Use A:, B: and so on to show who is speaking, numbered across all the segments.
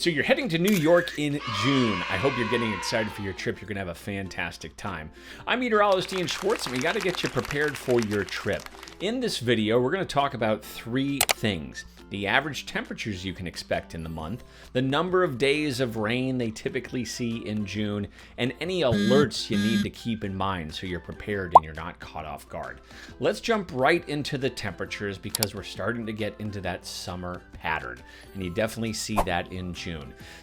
A: So you're heading to New York in June. I hope you're getting excited for your trip. You're going to have a fantastic time. I'm meteorologist Ian Schwartz, and we got to get you prepared for your trip. In this video, we're going to talk about three things: the average temperatures you can expect in the month, the number of days of rain they typically see in June, and any alerts you need to keep in mind so you're prepared and you're not caught off guard. Let's jump right into the temperatures because we're starting to get into that summer pattern, and you definitely see that in June.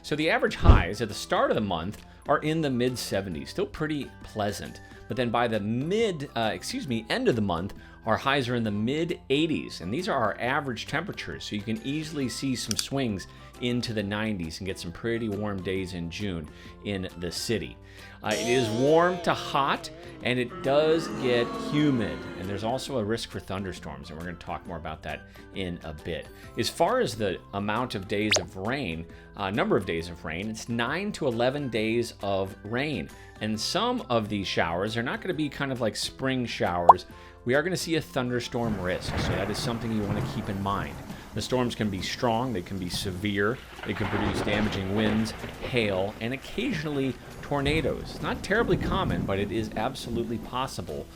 A: So the average highs at the start of the month are in the mid 70s, still pretty pleasant. But then by the end of the month, our highs are in the mid 80s, and these are our average temperatures. So you can easily see some swings into the 90s and get some pretty warm days in June in the city. It is warm to hot, and it does get humid, and there's also a risk for thunderstorms, and we're going to talk more about that in a bit. As far as the amount of days of rain, number of days of rain, it's 9 to 11 days of rain, and some of these showers are not going to be kind of like spring showers. We are going to see a thunderstorm risk, so that is something you want to keep in mind. The storms can be strong, they can be severe, they can produce damaging winds, hail, and occasionally tornadoes. Not terribly common, but it is absolutely possible.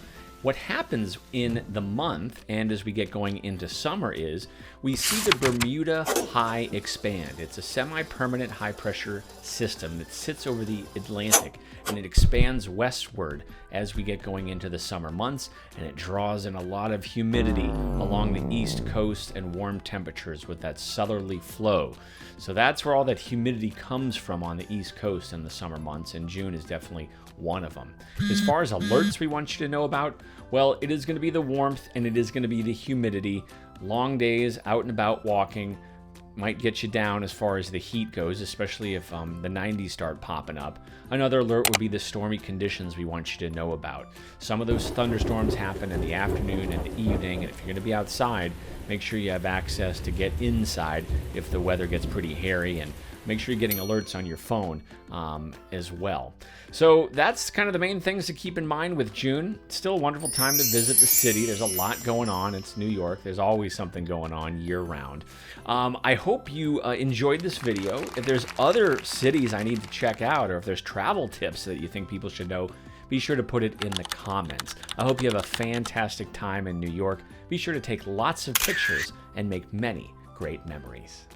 A: What happens in the month and as we get going into summer is we see the Bermuda High expand. It's a semi-permanent high-pressure system that sits over the Atlantic, and it expands westward as we get going into the summer months, and it draws in a lot of humidity along the east coast and warm temperatures with that southerly flow. So that's where all that humidity comes from on the east coast in the summer months, and June is definitely one of them. As far as alerts we want you to know about, well, it is going to be the warmth and it is going to be the humidity. Long days out and about walking might get you down as far as the heat goes, especially if the 90s start popping up. Another alert would be the stormy conditions we want you to know about. Some of those thunderstorms happen in the afternoon and the evening, and if you're going to be outside, make sure you have access to get inside if the weather gets pretty hairy, and make sure you're getting alerts on your phone as well. So that's kind of the main things to keep in mind with June. It's still a wonderful time to visit the city. There's a lot going on. It's New York. There's always something going on year-round. I hope you enjoyed this video. If there's other cities I need to check out, or if there's travel tips that you think people should know, be sure to put it in the comments. I hope you have a fantastic time in New York. Be sure to take lots of pictures and make many great memories.